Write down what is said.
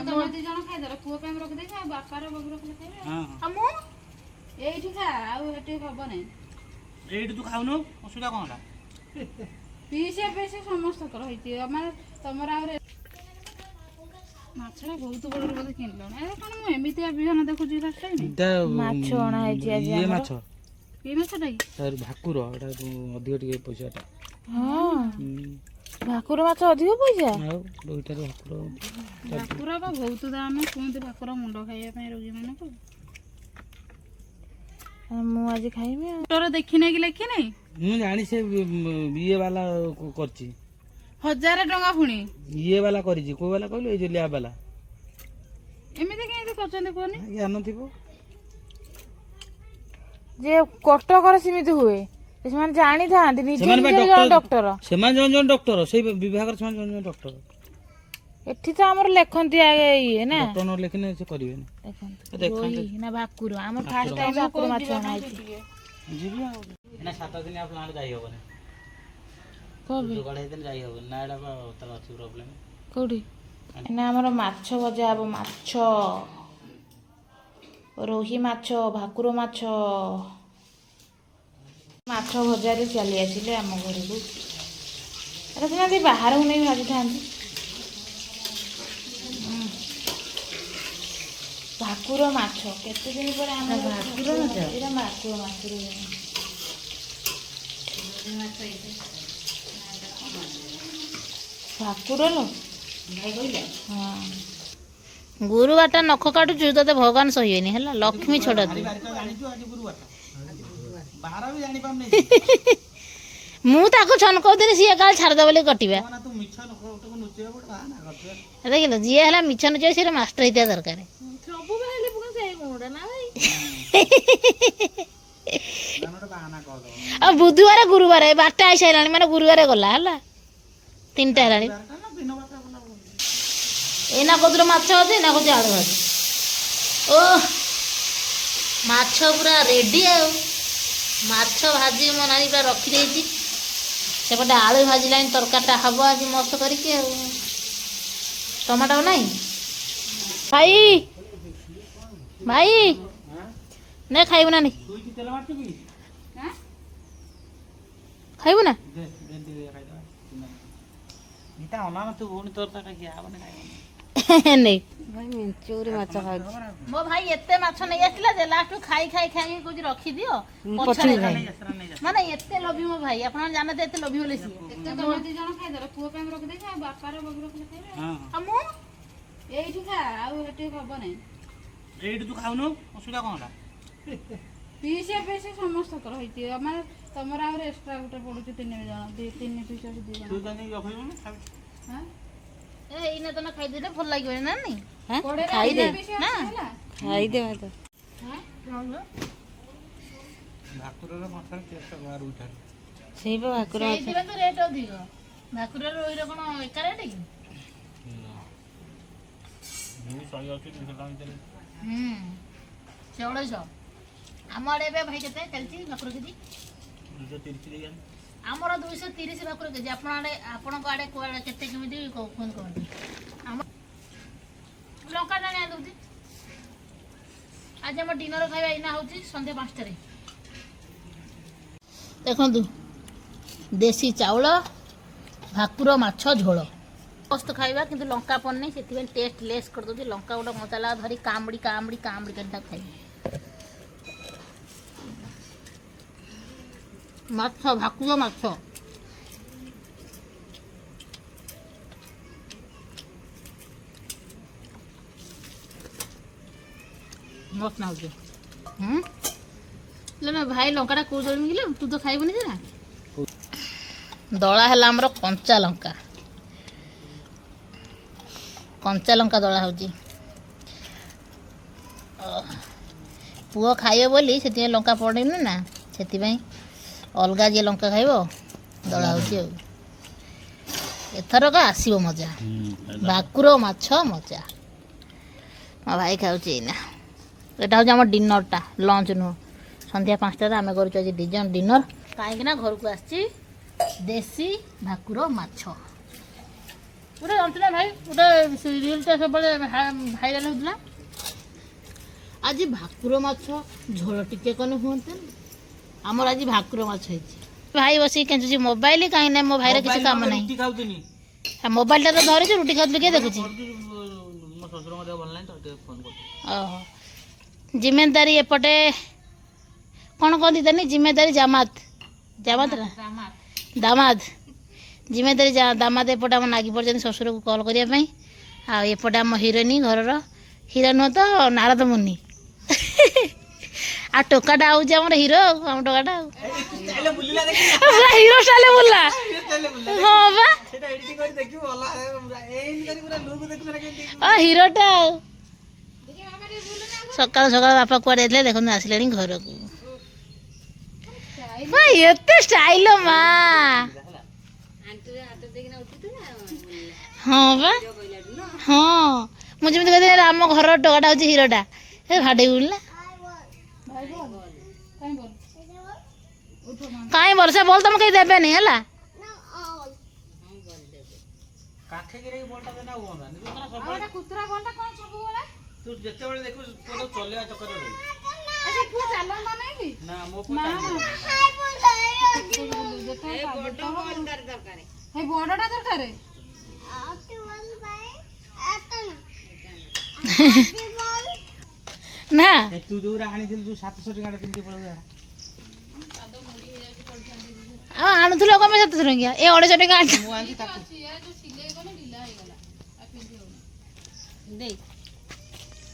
ତମେ ଦି ଜଣ ଖାଇଦେଲ ପୁଅ ପାଇଁ ରଖିଦେଇଛ ଆଉ ବାପାର ବବୁ ରଖିଲେ ଖାଇବେ ଆଉ ମୁଁ ଏଇଠି ଖା ଆଉ ଏଠି ହବ ନାହିଁ ଏଇଠି ତୁ ଖାଉନୁ ଅସୁବିଧା କଣ ହେଲା ପିଇସେ ପିଇସେ ସମସ୍ତଙ୍କର ହେଇଛି ଆମର ତମର ଆହୁରି ମାଛଟା ବହୁତ ବଡ ବୋଧେ କିଣିଲଣି ଆରେ କଣ ମୁଁ ଏମିତିଆ ବିହନ ଦେଖୁଛି ଫାଷ୍ଟ ଟାଇମ୍ ମାଛ ଅଣା ହେଇଛି ଆଜି ଇଏ ଆମର। ମାଛ କି ମାଛଟା କି ତାର ଭାକୁର ଏଟା ଅଧିକ ଟିକେ ପଇସାଟା ହଁ ଭାକୁର ମାଛ ଅଧିକ ପଇସା। ଆଉ ଦୁଇଟାରେ ଭାକୁର ଭାକୁର ବା ବହୁତ ଦାମ କୁହନ୍ତି ଭାକୁର ମୁଣ୍ଡ ଖାଇବା ପାଇଁ ରୋଗୀ ମାନଙ୍କୁ ମୁଁ ଆଜି ଖାଇବି ଆଉ। ତୋର ଦେଖିନାଇ କି ଲେଖିନାଇ ମୁଁ ଜାଣି ସେ ଇଏ ବାଲା କରିଛି 1000 ଟଙ୍କା ପୁଣି ଇଏ ବାଲା କରିଛି କୋଉ ବାଲା କହିଲୁ ଏଇ ଯୋଉ ଲ୍ୟାବ ବାଲା ଏମିତି କେମିତି କରୁଛନ୍ତି କୁହନି ଜ୍ଞାନ ଥିବ ଯେ କଟକରେ ସେମିତି ହୁଏ ସେମାନେ ଜାଣିଥାନ୍ତି ନିଜେ ସେମାନେ ବା ନିଜେ ଜଣେ ଡକ୍ଟର ସେମାନେ ଜଣେ ଜଣେ ଡକ୍ଟର ସେଇ ବିଭାଗରେ ସେମାନେ ଜଣେ ଜଣେ ଡକ୍ଟର ଏଠି ତ ଆମର ଲେଖନ୍ତି ଆଗେ ଇଏ ନା ଡକ୍ଟର ନ ଲେଖିଲେ ସେ କରିବେନି ରୋହି ନା ଭାକୁର ଆମର ଫାଷ୍ଟ ଟାଇମ ଭାକୁର ମାଛ ଅଣା ହେଇଛି। ଯିବି ଆଉ ନା 7 ଦିନ ଆପଣ ଆଡେ ଯାଇ ହବନି ହେଇଥିଲେ ଯାଇ ହବନି ନା ଏଟା ତାର ଅଛି ପ୍ରୋବ୍ଲେମ କୋଉଠି ନା ଆମର ମାଛ ଭଜା ହବ ମାଛ ରୋହି ମାଛ ଭାକୁର ମାଛ ମାଛ ଭଜାରେ ଚାଲି ଆସିଲେ ଆମ ଘରକୁ ଏଟା ସିନା ବାହାରକୁ ନେଇ ଭାଜିଥାନ୍ତି ଭାକୁର ମାଛ କେତେ ଦିନ ପରେ ଆମେ ଭାକୁର ମାଛ ଏଇଟା ଭାକୁର ମାଛ ଭାକୁର ଲୋ ହଁ ଗୁରୁବାରଟା ନଖ କାଟୁଛୁ ତତେ ଭଗବାନ ସହିବେନି ହେଲା ଲକ୍ଷ୍ମୀ ଛଡ଼ା ତୁ ମୁଁ ତାକୁ ଛନକଉଥିଲି ସିଏ କାଳେ ଛାଡ଼ିଦେବ ବୋଲି କଟିବା ଦେଖିଲ ଯିଏ ହେଲା ମିଛ ନୁଚ ସିଏ ମାଷ୍ଟର ହେଇଥିବା ଦରକାର ଆଉ ବୁଧବାର ଗୁରୁବାର 12ଟା ହେଇସାରିଲାଣି ମାନେ ଗୁରୁବାର ଗଲା ହେଲା 3ଟା ହେଲାଣି ଏଇନା କହୁଥିଲ ମାଛ ଅଛି ଏଇନା କହୁଛି ଆଳୁ ଭାଜି ଓ ମାଛ ପୁରା ରେଡି ଆଉ ମାଛ ଭାଜି ମୋ ନାନୀ ପୁରା ରଖିଦେଇଛି ସେପଟେ ଆଳୁ ଭାଜିଲାଣି ତରକାରୀଟା ହବ ଆଜି ମସ୍ତ କରିକି ଆଉ ଟମାଟୋ ନାହିଁ ଭାଇ ଭାଇ ନେ ଖାଇବୁ ନା ନାଇଁ ଖାଇବୁ ନା ମୋ ଭାଇ ଏତେ ମାଛ ନେଇ ଆସିଲା ଯେ ଲାଷ୍ଟ ଖାଇ ଖାଇ ଖାଇ କହୁଛି ରଖିଦିଅ ପଛରେ ମାନେ ଏତେ ଲୋଭି ମୋ ଭାଇ ଆପଣ ଜାଣନ୍ତି ଏତେ ଲୋଭି ବୋଲି ସିଏ ତମେ ଦି ଜଣ ଖାଇଦେଲ ପୁଅ ପାଇଁ ରଖିଦେଇଛ ଆଉ ବାପାର ବବୁ ରଖିଲେ ଖାଇବେ ଆଉ ମୁଁ ଏଇଠି ଖା ଆଉ ଏଠି ହବ ନାହିଁ ଏଇଠି ତୁ ଖାଉନୁ ଅସୁବିଧା କଣ ହେଲା ପିଇସେ ପିଇସେ ସମସ୍ତଙ୍କର ହେଇଛି ଆମର ତମର ଆହୁରି ଏକ୍ସଟ୍ରା ଗୋଟେ ପଡୁଛି 3 ଜଣ 3 ପିସ୍ ଅଛି 2 ଜଣ ଏଇନା ତମେ ଖାଇଦେଲେ ଭଲ ଲାଗିବନି ନା ନାଇଁ ଖାଇଦେ ନା ଖାଇଦେ ଭାକୁରର ମାଛର ଟେଷ୍ଟ ବାହାରୁ ଉଠାରୁ ସେଇ ଭାକୁର ସେଇଥିପାଇଁ ତ ରେଟ୍ ଅଧିକ ଭାକୁର ରୋହିର କଣ ଏକା ରେଟ୍ କି 1600 ଆମ ଆଡେ ଏବେ ଭାଇ କେତେ ଚାଲିଛି ଭାକୁର କେଜି 230 ଆମର 230 ଭାକୁର କେଜି ଆପଣଙ୍କ ଆଡେ କୁଆଡେ କେତେ କେମିତି କୁହନ୍ତୁ ଆମ ଲଙ୍କା ଟାଣି ଆଣି ଦଉଛି ଆଜି ଆମ ଡିନର ଖାଇବା ଏଇନା ହଉଛି ସନ୍ଧ୍ୟା 5টাରେ ଦେଖନ୍ତୁ ଦେଶୀ ଚାଉଳ ଭାକୁର ମାଛ ଝୋଳ ମସ୍ତ ଖାଇବା କିନ୍ତୁ ଲଙ୍କା ପଡୁନି ସେଥିପାଇଁ ଟେଷ୍ଟ ଲେସ୍ କରିଦେଉଛି ଲଙ୍କା ଗୋଟେ ମସଲା ଧରି କାମୁଡ଼ି କାମୁଡ଼ି କାମୁଡ଼ି କରି ତାକୁ ଖାଇବି ମାଛ ଭାକୁର ମାଛ ମସ୍ତ ନାଗୁଛି ଭାଇ ଲଙ୍କାଟା କୋଉ ଦଳିବି କିଲୋ ତୁ ତ ଖାଇବୁନି ସେଟା ଦଳା ହେଲା ଆମର କଞ୍ଚା ଲଙ୍କା ଦଳା ହଉଛି ପୁଅ ଖାଇବ ବୋଲି ସେଥିପାଇଁ ଲଙ୍କା ପଡ଼େନି ନା ସେଥିପାଇଁ ଅଲଗା ଯିଏ ଲଙ୍କା ଖାଇବ ଦଳା ହଉଛି ଆଉ ଏଥରକ ଆସିବ ମଜା ଭାକୁର ମାଛ ମଜା ମୋ ଭାଇ ଖାଉଛି ଏଇନା ଏଇଟା ହେଉଛି ଆମ ଡିନରଟା ଲଞ୍ଚ ନୁହଁ ସନ୍ଧ୍ୟା 5টাରେ ଆମେ କରୁଛୁ ଆଜି 2 ଜଣ ଡିନର କାହିଁକି ନା ଘରକୁ ଆସିଛି ଦେଶୀ ଭାକୁର ମାଛ ଗୋଟେ ଜାଣିଛୁ ନା ଭାଇ ଗୋଟେ ସିରିଏଲଟା ସବୁବେଳେ ଭାଇରାଲ ହେଉଥିଲା ଆଜି ଭାକୁର ମାଛ ଝୋଳ ଟିକେ କଲେ ହୁଅନ୍ତାନି ଆମର ଆଜି ଭାକୁର ମାଛ ହେଇଛି ଭାଇ ବସିକି କେଞ୍ଚୁଛି ମୋବାଇଲ କାହିଁକି ନା ମୋ ଭାଇର କିଛି କାମ ନାହିଁ ରୁଟି ଖାଉଥିଲି ମୋବାଇଲଟା ତ ଧରିଛୁ ରୁଟି ଖାଉଥିଲି କିଏ ଦେଖୁଛି ମୋ ଶ୍ୱଶୁରଙ୍କ ଦେହ ଭଲ ନାହିଁ ତ ଟିକେ ଫୋନ୍ କରୁଛି ଓହୋ ଜିମେଦାରୀ ଏପଟେ କ'ଣ କହନ୍ତି ତାନି ଜିମେଦାରୀ ଜାମାତ ଜାମାତ ନା ଦାମାଦ ଜିମେଦାରୀ ଦାମାଦ ଏପଟେ ଆମ ନାଗି ପଡ଼ିଛନ୍ତି ଶ୍ୱଶୁରକୁ କଲ୍ କରିବା ପାଇଁ ଆଉ ଏପଟେ ଆମ ହିରୋଇନି ଘରର ହିରୋ ନୁହଁ ତ ନାରଦ ମୁନି ଆଉ ଟୋକାଟା ହେଉଛି ଆମର ହିରୋ ଆଉ ଆମ ଟୋକାଟା ଆଉ ହିରୋ ଷ୍ଟାଇଲ୍ ବୁଲା ହଁ ବା ହିରୋଟା ଆଉ ସକାଳୁ ସକାଳୁ ବାପା କୁଆଡ଼େ ଯାଇଥିଲେ ଦେଖନ୍ତୁ ଆସିଲେଣି ଘରକୁ ଏତେ ଷ୍ଟାଇଲ ମା ହଁ ବା ହଁ ମୁଁ ଯେମିତି କହିଥିଲି ଆମ ଘରର ଟୋକାଟା ହେଉଛି ହିରୋଟା ଏ ଭାଡ଼େଇ ବୁଲିଲା କାହିଁ ବର୍ଷା ବଲ୍ ତମ କେହି ଦେବେନି ହେଲା ତୁ ଯେତେବେଳେ ଦେଖିବୁ ଚଲେଇବା ଚକରେ ରହିବୁ ନା ମୋ ବଡ଼ଟା ଦରକାର ନା ତୁ ଯୋଉଟା ଆଣିଥିଲୁ ଯୋଉ 700 ଟଙ୍କା ପିନ୍ଧି ପଳେଇବୁ ଆଉ ଆଣୁଥିଲ କମେ 700 ଟଙ୍କିଆ ଏ 250 ଟଙ୍କା ମୁଁ ଆଣିଛି ତାକୁ ଦେଇ